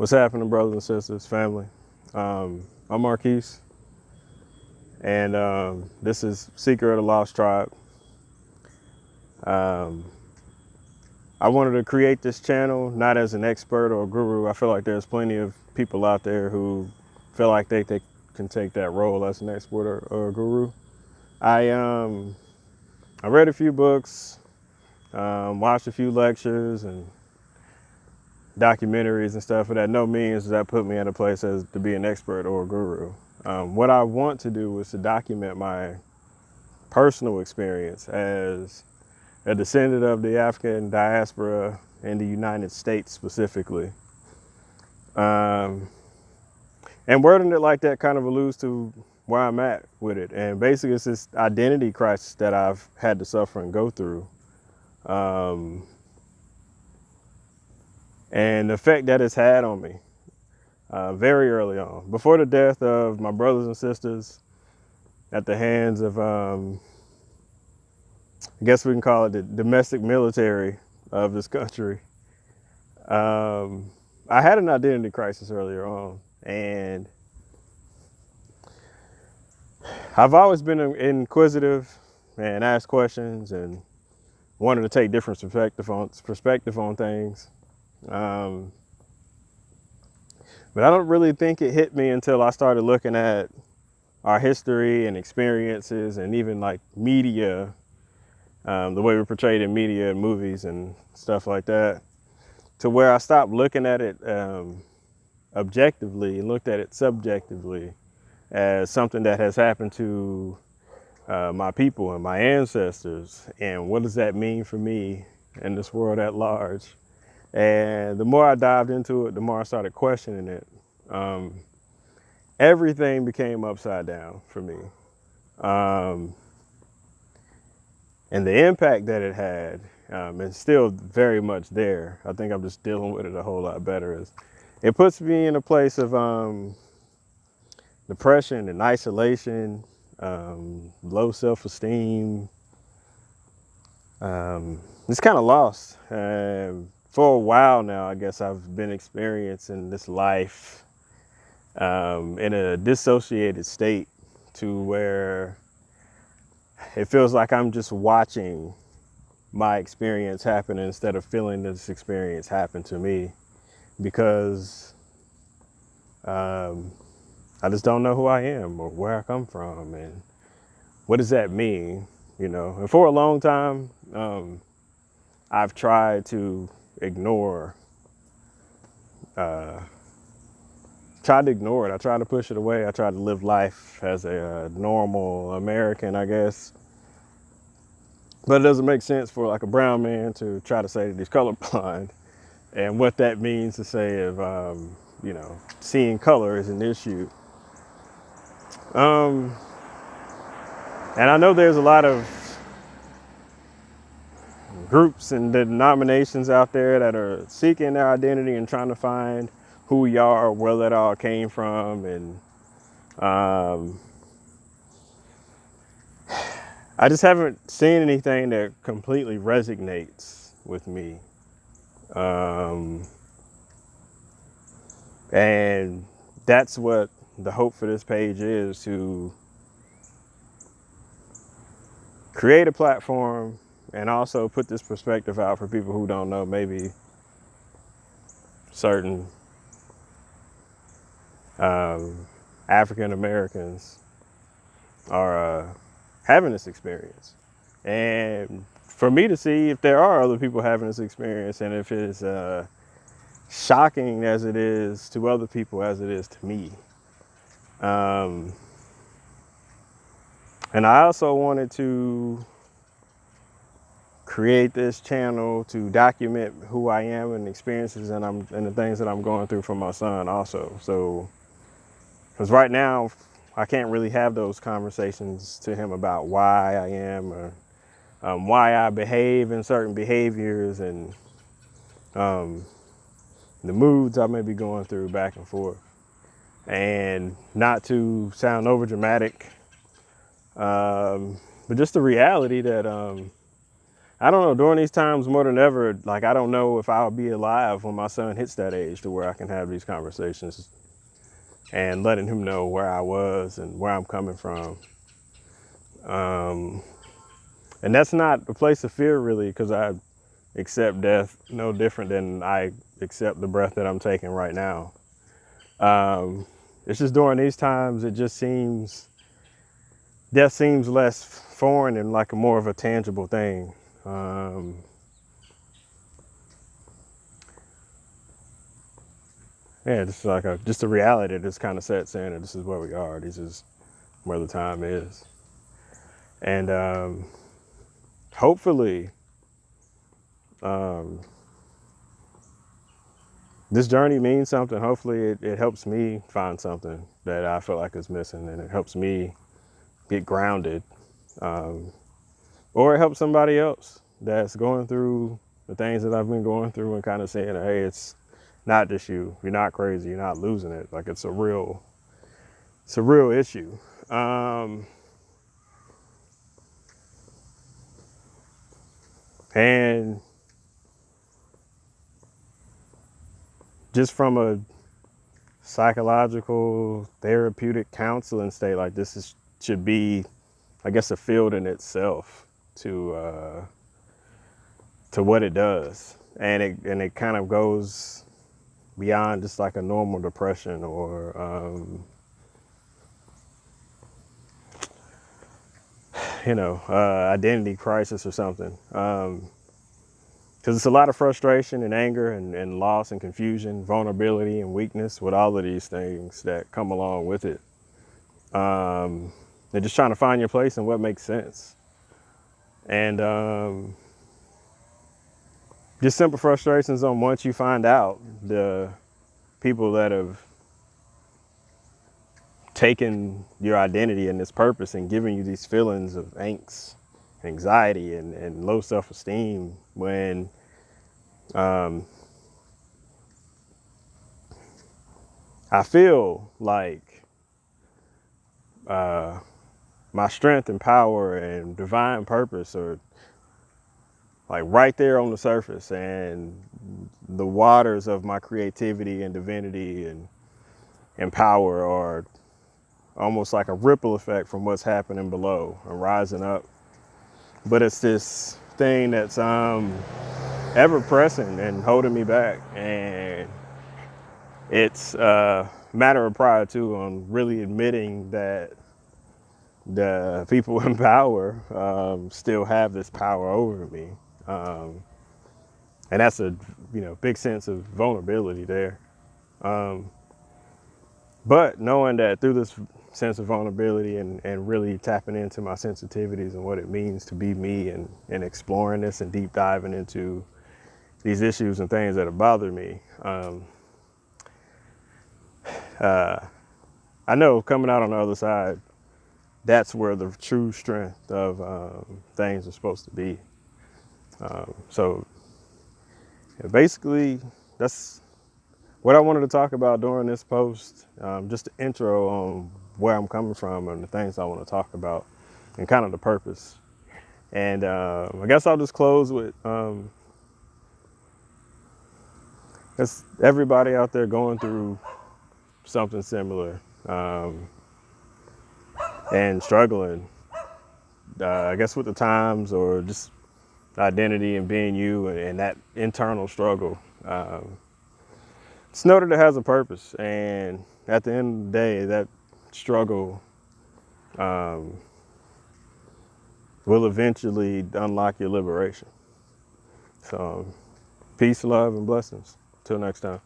What's happening, brothers and sisters, family? I'm Marquise, and this is Seeker of the Lost Tribe. Um, I wanted to create this channel not as an expert or a guru. I feel like there's plenty of people out there who feel like they can take that role as an expert or a guru. I read a few books, watched a few lectures and documentaries and stuff, but at no means does that put me in a place as to be an expert or a guru. What I want to do is to document my personal experience as a descendant of the African diaspora in the United States specifically. And wording it like that kind of alludes to where I'm at with it. And basically it's this identity crisis that I've had to suffer and go through. And the effect that it's had on me very early on. Before the death of my brothers and sisters at the hands of, I guess we can call it the domestic military of this country, I had an identity crisis earlier on. And I've always been inquisitive and asked questions and wanted to take different perspective on things. But I don't really think it hit me until I started looking at our history and experiences and even like media, the way we're portrayed in media and movies and stuff like that, to where I stopped looking at it objectively and looked at it subjectively as something that has happened to my people and my ancestors, and what does that mean for me and this world at large. And the more I dived into it, the more I started questioning it. Everything became upside down for me. And the impact that it had is still very much there. I think I'm just dealing with it a whole lot better. It puts me in a place of depression and isolation, low self-esteem. It's kind of lost. For a while now, I guess I've been experiencing this life in a dissociated state, to where it feels like I'm just watching my experience happen instead of feeling this experience happen to me, because I just don't know who I am or where I come from and what does that mean, you know. And for a long time, I've tried to ignore it. I tried to push it away. I tried to live life as a normal American, I guess. But it doesn't make sense for like a brown man to try to say that he's colorblind, and what that means to say if, seeing color is an issue. And I know there's a lot of groups and denominations out there that are seeking their identity and trying to find who we are, where that all came from. And I just haven't seen anything that completely resonates with me. And that's what the hope for this page is, to create a platform and also put this perspective out for people who don't know, maybe certain African Americans are having this experience. And for me to see if there are other people having this experience, and if it's shocking as it is to other people as it is to me. And I also wanted to create this channel to document who I am and experiences and the things that I'm going through for my son also. So, because right now I can't really have those conversations to him about why I am, or why I behave in certain behaviors, and the moods I may be going through back and forth. And not to sound over dramatic, but just the reality that I don't know, during these times more than ever, like I don't know if I'll be alive when my son hits that age to where I can have these conversations and letting him know where I was and where I'm coming from. Um, and that's not a place of fear really, because I accept death no different than I accept the breath that I'm taking right now. It's just during these times, it just seems, death seems less foreign and like a more of a tangible thing. Yeah, just like just a reality that's kind of sets in, and this is where we are. This is where the time is, and hopefully, um, this journey means something. Hopefully, it helps me find something that I feel like is missing, and it helps me get grounded, um, or it helps somebody else that's going through the things that I've been going through, and kind of saying, "Hey, it's not just you. You're not crazy. You're not losing it. Like it's a real issue." Um, and just from a psychological, therapeutic counseling state, like this should be, I guess, a field in itself to what it does, and it kind of goes beyond just like a normal depression or identity crisis or something. Because it's a lot of frustration and anger and loss and confusion, vulnerability and weakness with all of these things that come along with it. And just trying to find your place and what makes sense. And just simple frustrations on once you find out the people that have taken your identity and this purpose and giving you these feelings of angst, anxiety, and low self-esteem when I feel like my strength and power and divine purpose are like right there on the surface, and the waters of my creativity and divinity and power are almost like a ripple effect from what's happening below and rising up. But it's this thing that's ever pressing and holding me back, and it's a matter of pride too on really admitting that the people in power still have this power over me, and that's a big sense of vulnerability there. But knowing that through this sense of vulnerability and really tapping into my sensitivities and what it means to be me, and exploring this and deep diving into these issues and things that have bothered me, I know coming out on the other side, that's where the true strength of things are supposed to be. So basically, that's what I wanted to talk about during this post. Just an intro on where I'm coming from and the things I want to talk about, and kind of the purpose. And I guess I'll just close with it's everybody out there going through something similar, and struggling, I guess, with the times or just identity and being you, and that internal struggle. Just know that it has a purpose, and at the end of the day, that struggle will eventually unlock your liberation. So, peace, love, and blessings. Till next time.